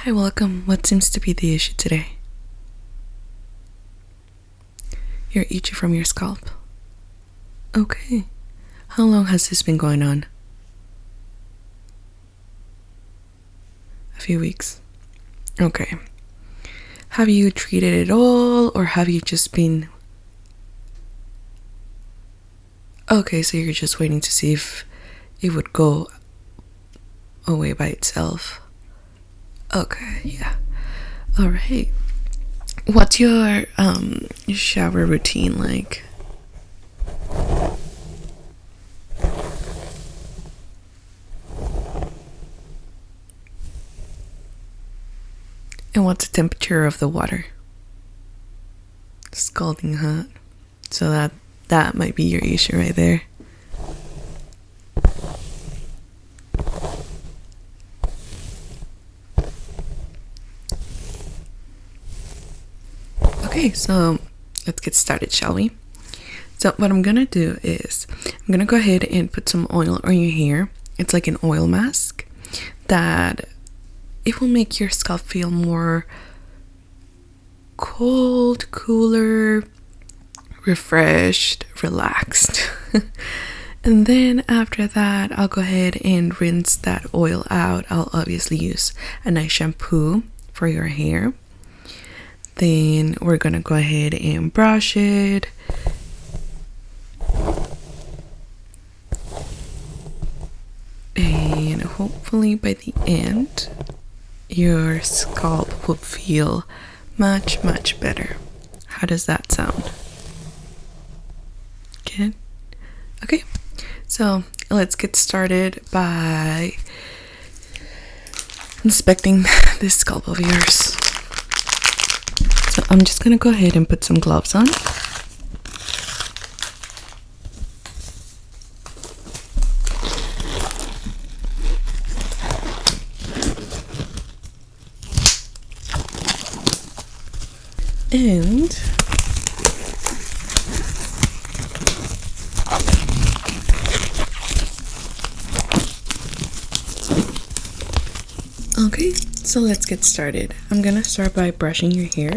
Hi, welcome. What seems to be the issue today? You're itchy from your scalp. Okay. How long has this been going on? A few weeks. Okay. Have you treated it all, or have you just been... Okay, so you're just waiting to see if it would go away by itself. Okay, yeah. Alright. What's your shower routine like? And what's the temperature of the water? Scalding hot. So that might be your issue right there. Okay, so let's get started, shall we? So what I'm gonna do is I'm gonna go ahead and put some oil on your hair. It's like an oil mask that it will make your scalp feel more cold, cooler, refreshed, relaxed. And then after that, I'll go ahead and rinse that oil out. I'll obviously use a nice shampoo for your hair. Then we're gonna go ahead and brush it. And hopefully by the end, your scalp will feel much, much better. How does that sound? Good? Okay, so let's get started by inspecting this scalp of yours. So I'm just gonna go ahead and put some gloves on. And okay, so let's get started. I'm gonna start by brushing your hair.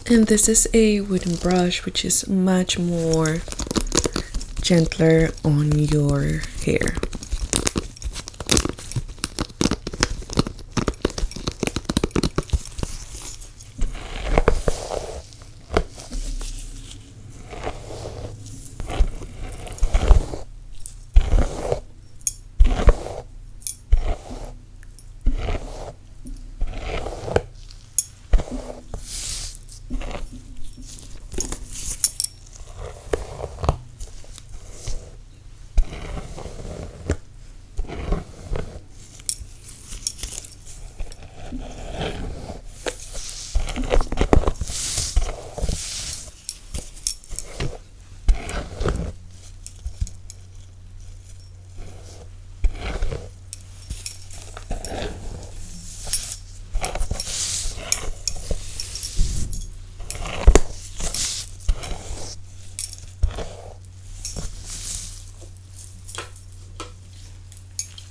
And this is a wooden brush, which is much more gentler on your hair.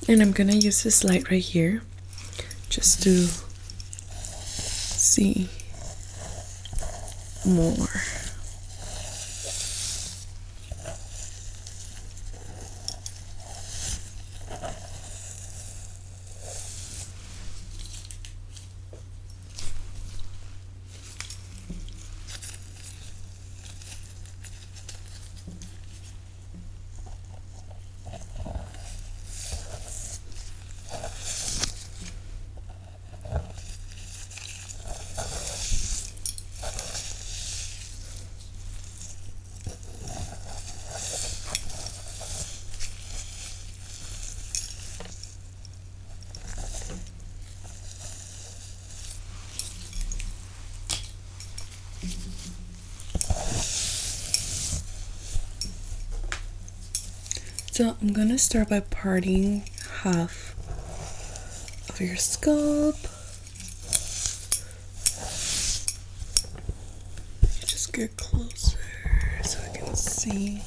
And I'm gonna use this light right here just to see more. So I'm gonna start by parting half of your scalp. get closer so I can see.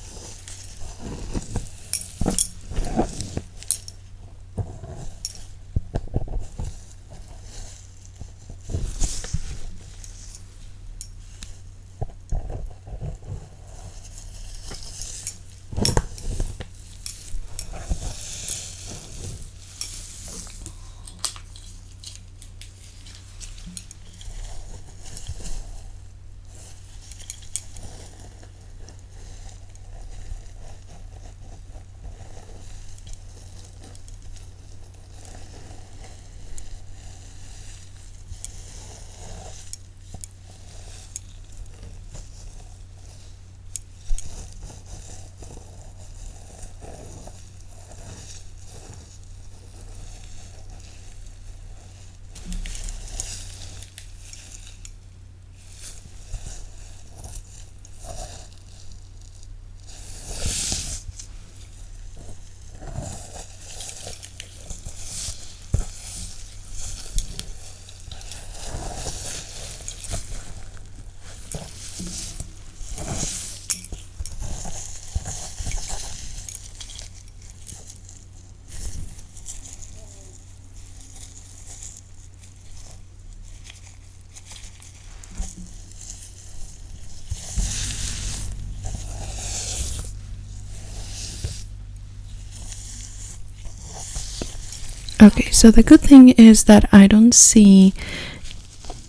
Okay, so the good thing is that I don't see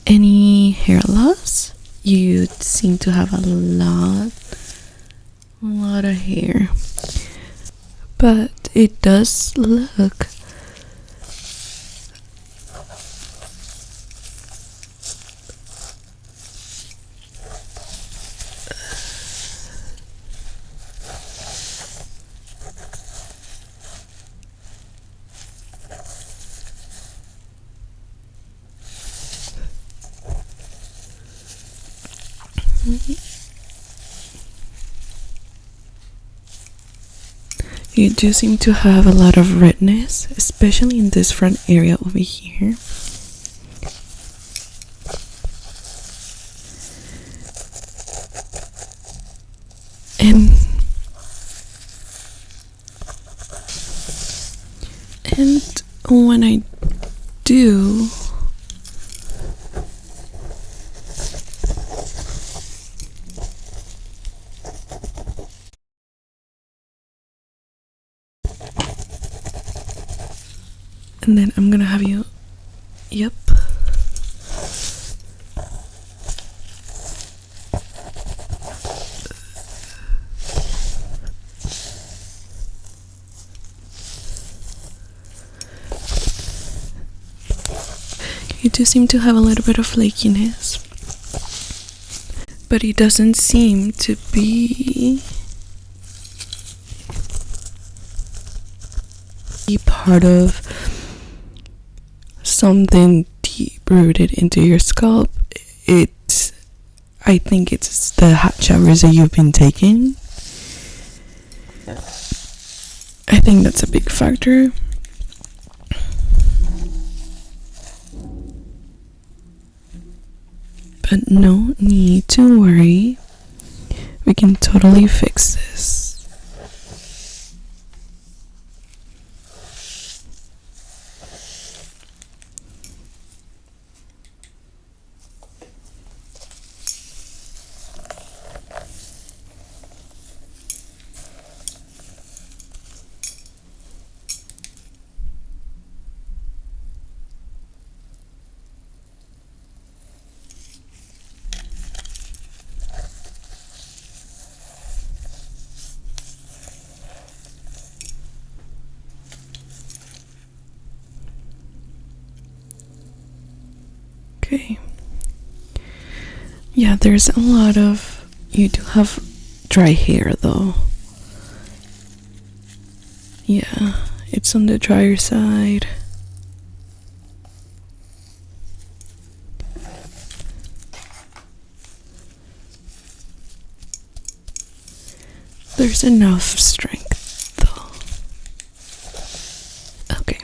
any hair loss. You seem to have a lot of hair, but it does look you do seem to have a lot of redness, especially in this front area over here. And when I do and then I'm gonna have you, yep. You do seem to have a little bit of flakiness, but it doesn't seem to be part of something deep rooted into your scalp. I think it's the hot showers that you've been taking. I think that's a big factor. But no need to worry. We can totally fix this. Okay. Yeah, there's a lot of... You do have dry hair though. Yeah, it's on the drier side. There's enough strength though. Okay.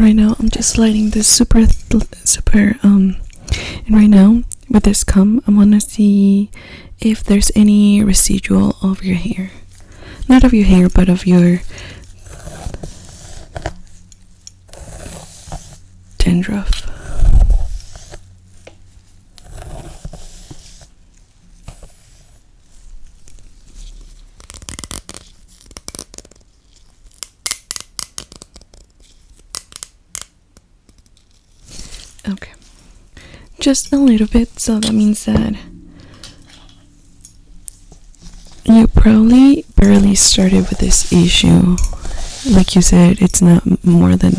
right now I'm just lighting this super and right now with this comb I want to see if there's any residual of your hair, not of your hair but of your dandruff. Okay, just a little bit, so that means that you probably barely started with this issue. Like you said, it's not more than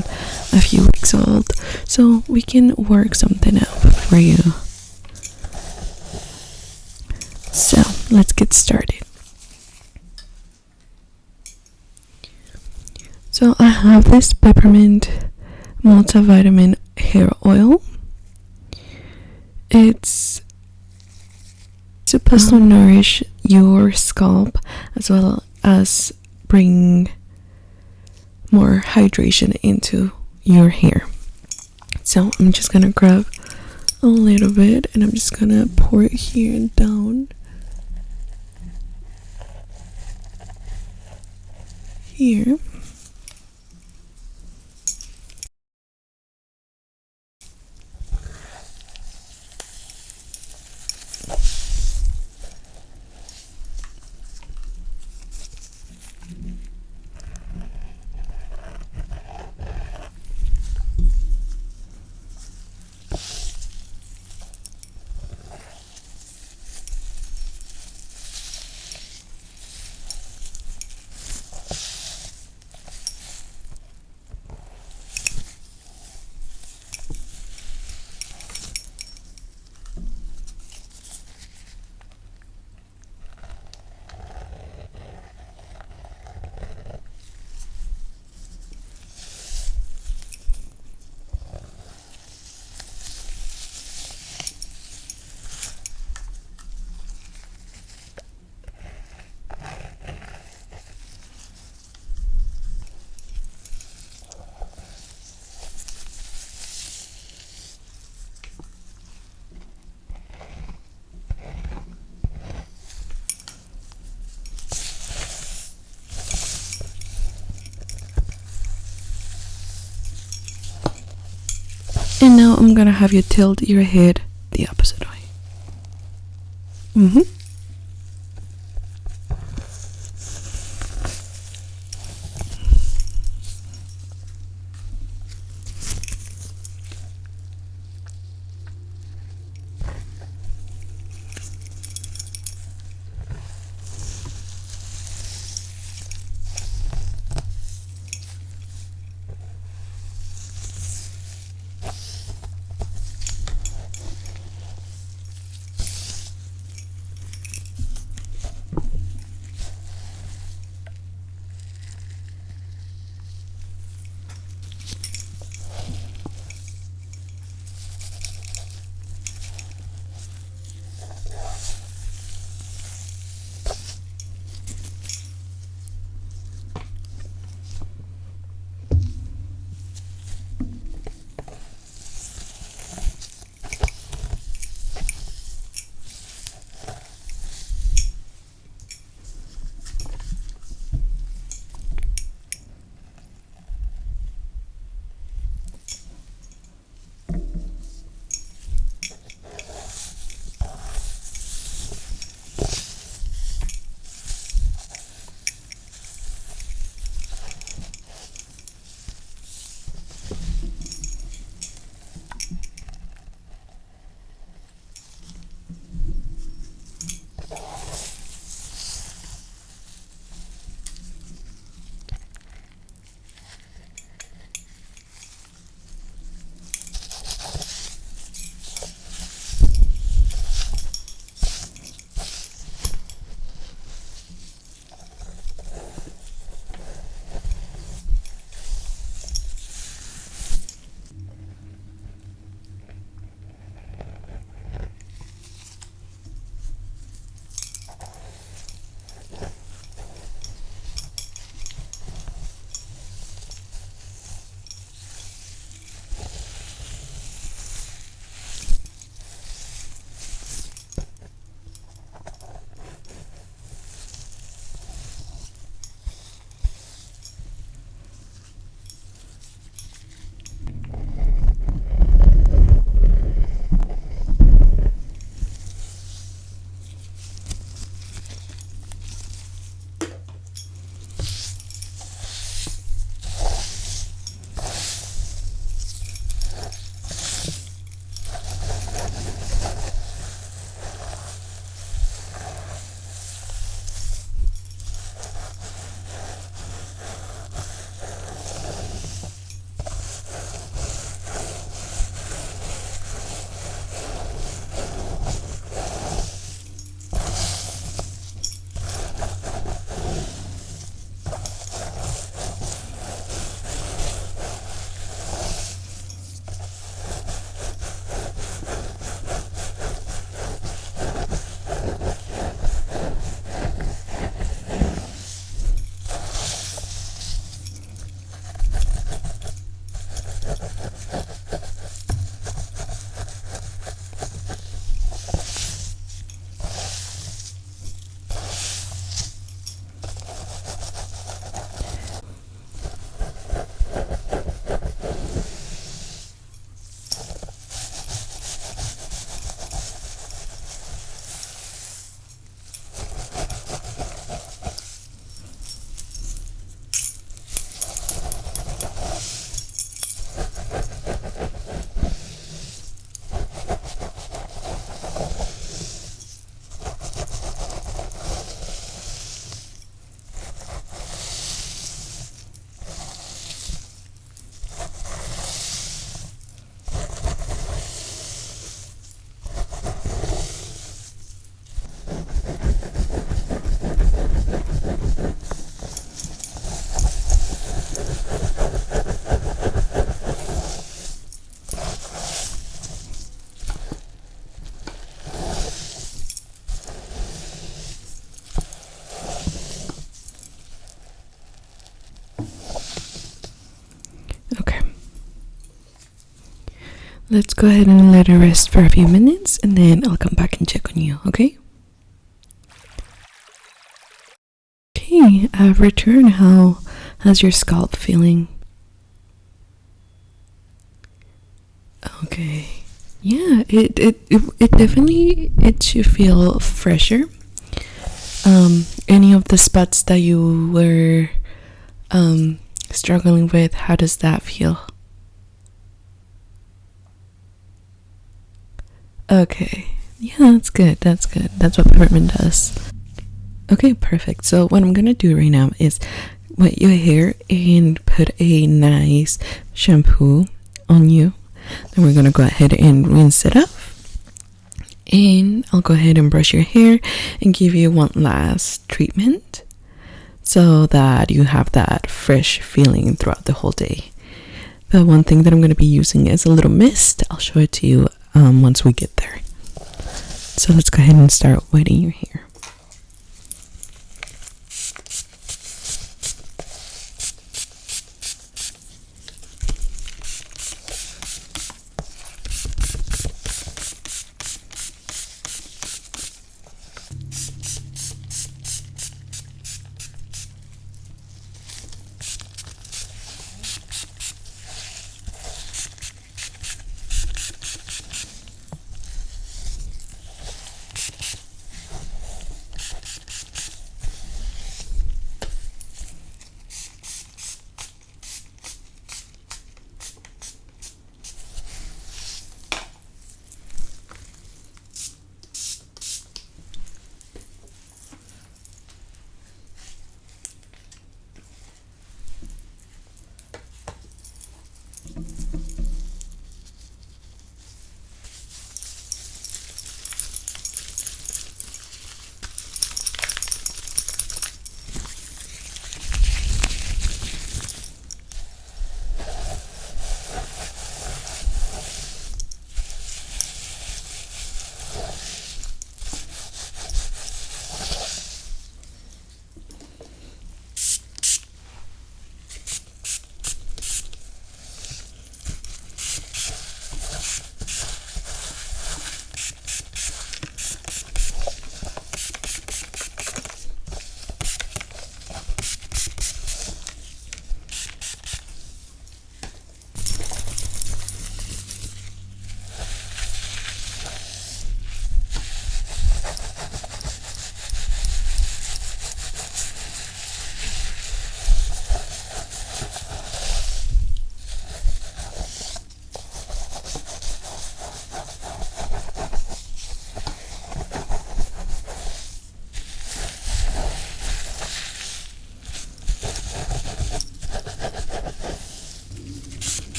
a few weeks old, so we can work something out for you. So let's get started. So I have this peppermint multivitamin hair oil. It's supposed to nourish your scalp as well as bring more hydration into your hair. So I'm just gonna grab a little bit and I'm just gonna pour it here and down here. And now I'm gonna have you tilt your head the opposite way. Let's go ahead and let it rest for a few minutes, and then I'll come back and check on you, okay? Okay, I've returned. How's your scalp feeling? Okay. Yeah, it definitely, it should feel fresher. Any of the spots that you were struggling with, how does that feel? Okay. Yeah, that's good. That's good. That's what peppermint does. Okay, perfect. So what I'm gonna do right now is wet your hair and put a nice shampoo on you. Then we're gonna go ahead and rinse it off. And I'll go ahead and brush your hair and give you one last treatment so that you have that fresh feeling throughout the whole day. The one thing that I'm going to be using is a little mist. I'll show it to you once we get there. So let's go ahead and start wetting your hair.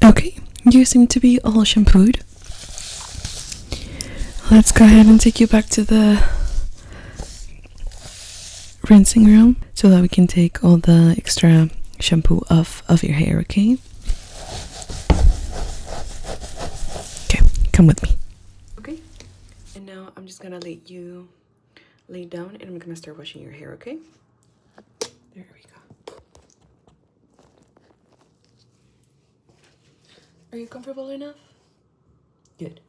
Okay, you seem to be all shampooed. Let's go ahead and take you back to the rinsing room so that we can take all the extra shampoo off of your hair, okay? Okay, come with me. Okay, and now I'm just gonna let you lay down and I'm gonna start washing your hair, okay? There we go. Are you comfortable enough? Good.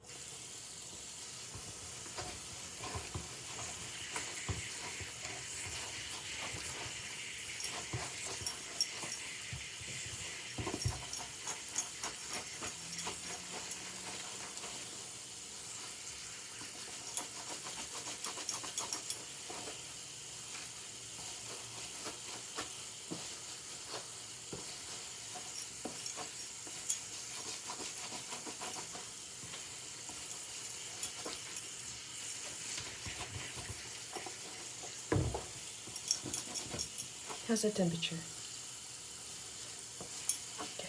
How's the temperature? Good.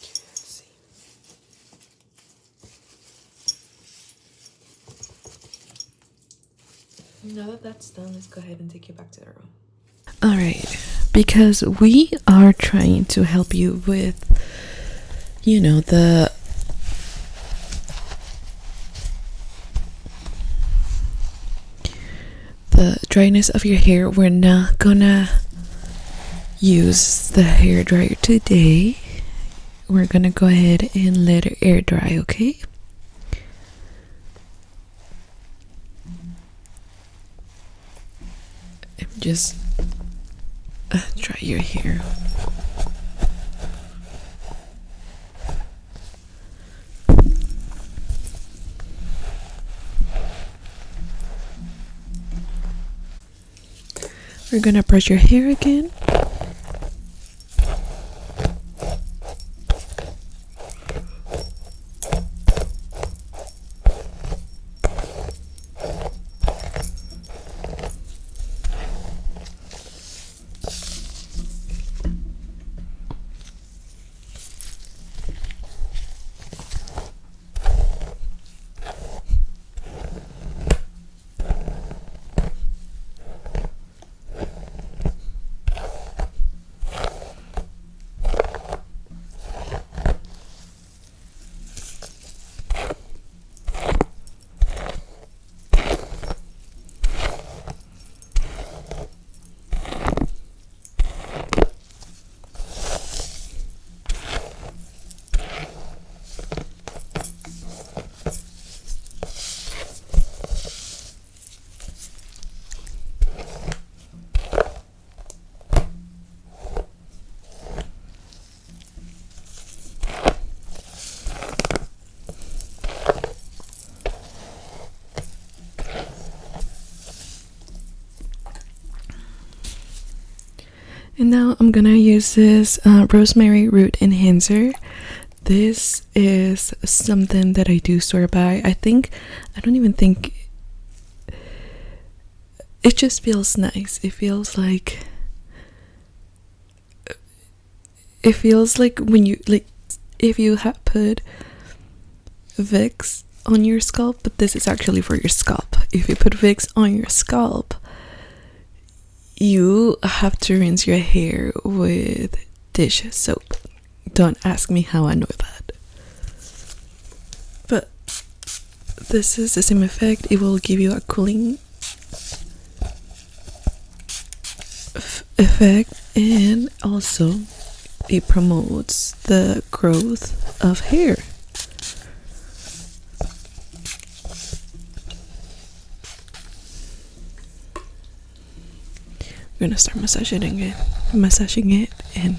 Let's see. Now that that's done, let's go ahead and take you back to the room. Alright, because we are trying to help you with, you know, the dryness of your hair, we're not gonna use the hair dryer today. We're gonna go ahead and let it air dry, okay? Just dry your hair. We're gonna brush your hair again. And now I'm gonna use this rosemary root enhancer. This is something that I do swear by. I don't even think, it just feels nice. It feels like when you, like, if you have put Vicks on your scalp, but this is actually for your scalp. If you put Vicks on your scalp, you have to rinse your hair with dish soap. Don't ask me how I know that. But this is the same effect. It will give you a cooling effect, and also it promotes the growth of hair. We're gonna start massaging it in.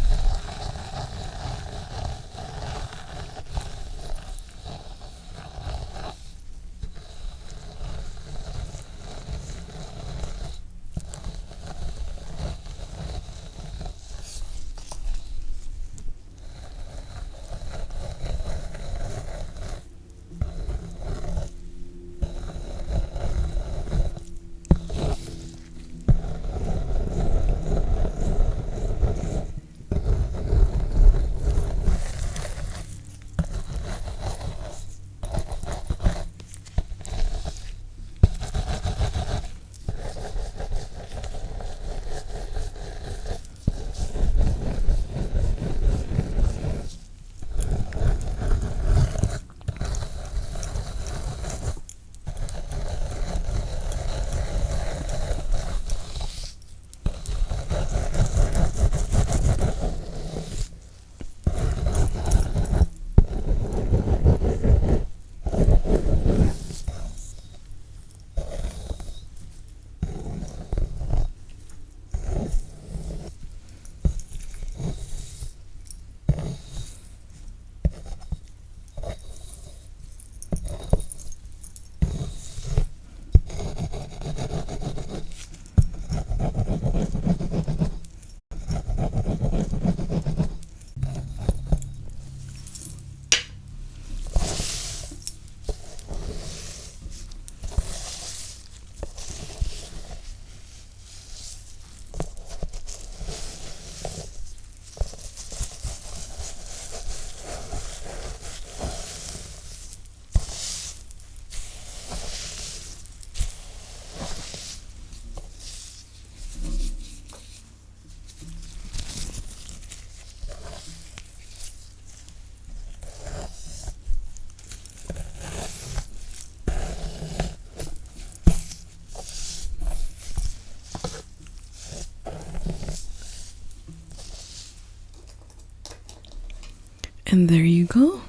And there you go.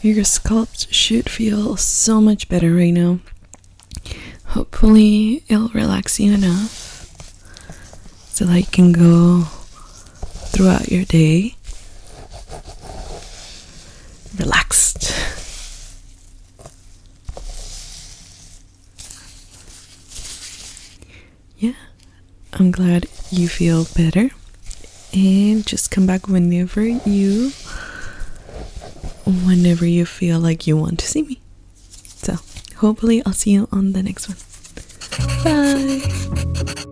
Your scalp should feel so much better right now. Hopefully it'll relax you enough so that you can go throughout your day relaxed. Yeah, I'm glad you feel better, and just come back whenever you feel like you want to see me. So hopefully I'll see you on the next one. Bye.